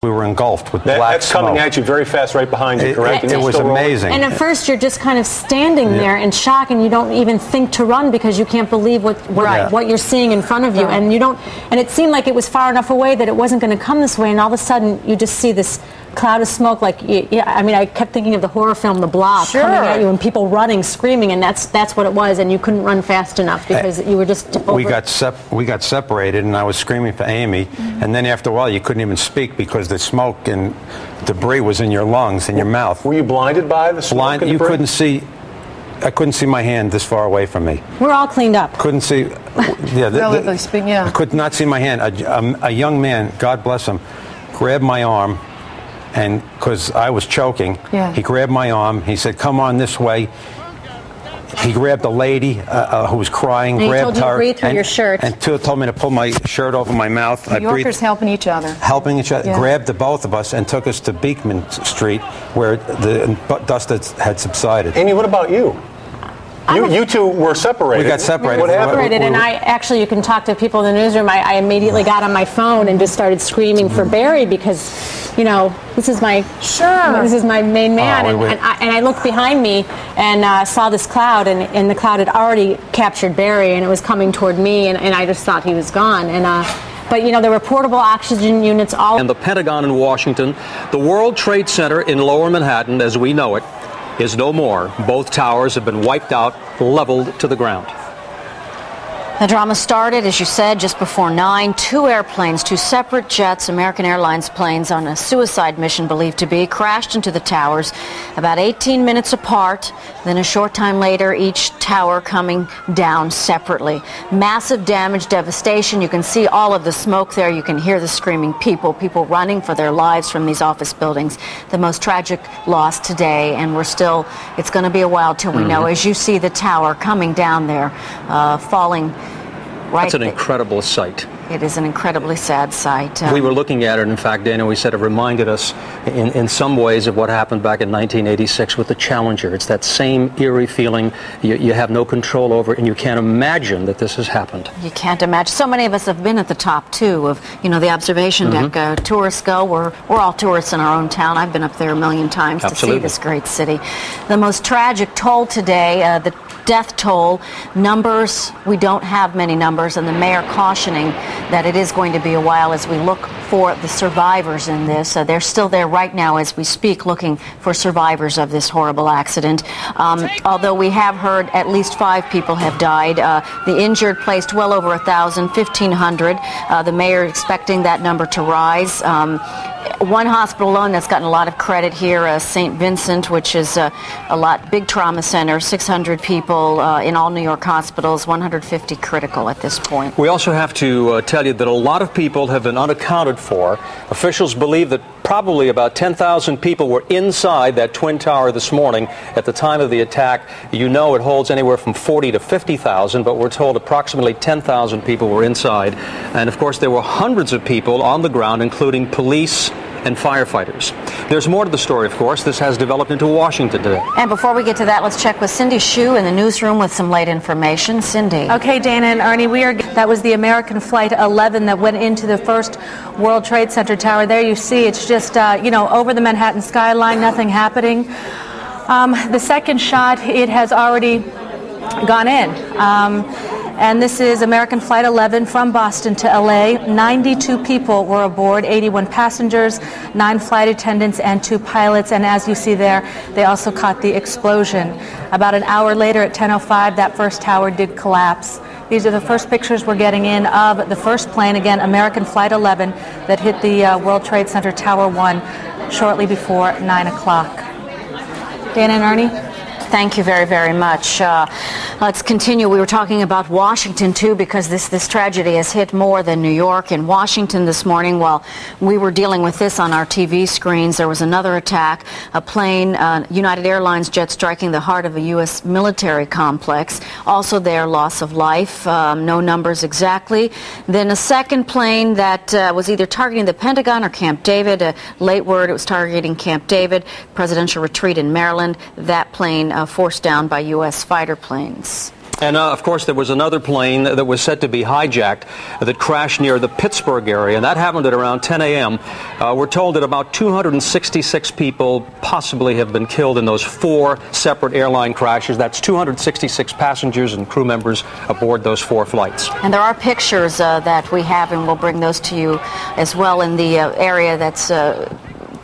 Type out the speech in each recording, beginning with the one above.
We were engulfed with black That's smoke. coming at you very fast right behind you, correct? It was amazing. And at first you're just kind of standing there in shock, and you don't even think to run because you can't believe what you're seeing in front of you. And you don't. And it seemed like it was far enough away that it wasn't going to come this way, and all of a sudden you just see this cloud of smoke. Like, I mean, I kept thinking of the horror film The Blob coming at you, and people running, screaming, and that's what it was. And you couldn't run fast enough because you were just over. We got separated, and I was screaming for Amy. And then after a while, you couldn't even speak because the smoke and debris was in your lungs, in your mouth. Were you blinded by the smoke and you debris? couldn't see. I couldn't see my hand this far away from me. We're all cleaned up. Couldn't see. Relatively speaking, yeah. I could not see my hand. A young man, God bless him, grabbed my arm, and because I was choking, he grabbed my arm. He said, "Come on this way." He grabbed a lady who was crying, and grabbed he told you her, to breathe through your shirt. and told me to pull my shirt over my mouth. New Yorkers helping each other. Helping each other. Grabbed the both of us and took us to Beekman Street, where the dust had subsided. Amy, what about you? You two were separated. We got separated. What happened? And you can talk to people in the newsroom. I immediately got on my phone and just started screaming for Barry because, this is my main man. And I looked behind me and saw this cloud, and the cloud had already captured Barry, and it was coming toward me, and I just thought he was gone. But, there were portable oxygen units all. And the Pentagon in Washington, the World Trade Center in Lower Manhattan, as we know it, is no more. Both towers have been wiped out, leveled to the ground. The drama started, as you said, just before 9. 2 airplanes, 2 separate jets, American Airlines planes on a suicide mission believed to be, crashed into the towers about 18 minutes apart. Then a short time later, each tower coming down separately. Massive damage, devastation. You can see all of the smoke there. You can hear the screaming people running for their lives from these office buildings. The most tragic loss today, and it's going to be a while till we know. As you see the tower coming down there, falling. That's an incredible sight. It is an incredibly sad sight. We were looking at it, in fact, Dana, we said it reminded us in some ways of what happened back in 1986 with the Challenger. It's that same eerie feeling you have no control over, and you can't imagine that this has happened. You can't imagine. So many of us have been at the top, too, of, the observation deck. Tourists go. We're all tourists in our own town. I've been up there a million times to see this great city. The most tragic toll today, the death toll numbers, we don't have many numbers, and the mayor cautioning that it is going to be a while as we look for the survivors in this. They're still there right now as we speak, looking for survivors of this horrible accident. Although we have heard at least 5 people have died. The injured placed well over 1,000, 1,500. The mayor expecting that number to rise. One hospital alone that's gotten a lot of credit here, St. Vincent, which is big trauma center, 600 people in all New York hospitals, 150 critical at this point. We also have to tell you that a lot of people have been unaccounted for. Officials believe that probably about 10,000 people were inside that Twin Tower this morning at the time of the attack. It holds anywhere from 40 to 50,000, but we're told approximately 10,000 people were inside. And of course, there were hundreds of people on the ground, including police and firefighters. There's more to the story, of course. This has developed into Washington today. And before we get to that, let's check with Cindy Hsu in the newsroom with some late information. Cindy. Okay, Dana and Arnie, that was the American Flight 11 that went into the first World Trade Center tower. There you see it's just, over the Manhattan skyline, nothing happening. The second shot, it has already gone in. And this is American Flight 11 from Boston to LA. 92 people were aboard, 81 passengers, 9 flight attendants, and 2 pilots. And as you see there, they also caught the explosion. About an hour later at 10:05, that first tower did collapse. These are the first pictures we're getting in of the first plane, again, American Flight 11, that hit the World Trade Center Tower 1 shortly before 9 o'clock. Dana and Arnie? Thank you very, very much. Let's continue. We were talking about Washington, too, because this tragedy has hit more than New York. In Washington this morning, while we were dealing with this on our TV screens, there was another attack, a plane, United Airlines jet striking the heart of a U.S. military complex. Also there, loss of life, no numbers exactly. Then a second plane that was either targeting the Pentagon or Camp David. Late word, it was targeting Camp David, presidential retreat in Maryland. That plane forced down by U.S. fighter planes. And, of course, there was another plane that was said to be hijacked that crashed near the Pittsburgh area, and that happened at around 10 a.m. We're told that about 266 people possibly have been killed in those 4 separate airline crashes. That's 266 passengers and crew members aboard those 4 flights. And there are pictures that we have, and we'll bring those to you as well, in the area that's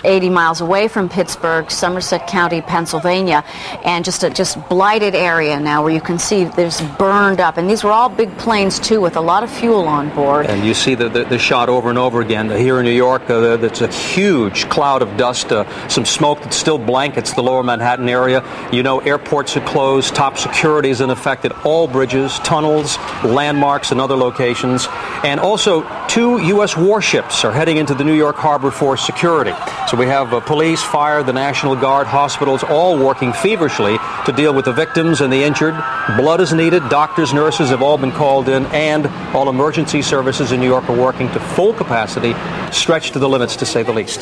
80 miles away from Pittsburgh, Somerset County, Pennsylvania, and just blighted area now where you can see there's burned up. And these were all big planes, too, with a lot of fuel on board. And you see the shot over and over again. Here in New York, there's a huge cloud of dust, some smoke that still blankets the lower Manhattan area. You know, airports are closed, top security is in effect at all bridges, tunnels, landmarks, and other locations. And also, 2 U.S. warships are heading into the New York harbor for security. So we have police, fire, the National Guard, hospitals, all working feverishly to deal with the victims and the injured. Blood is needed. Doctors, nurses have all been called in, and all emergency services in New York are working to full capacity, stretched to the limits, to say the least.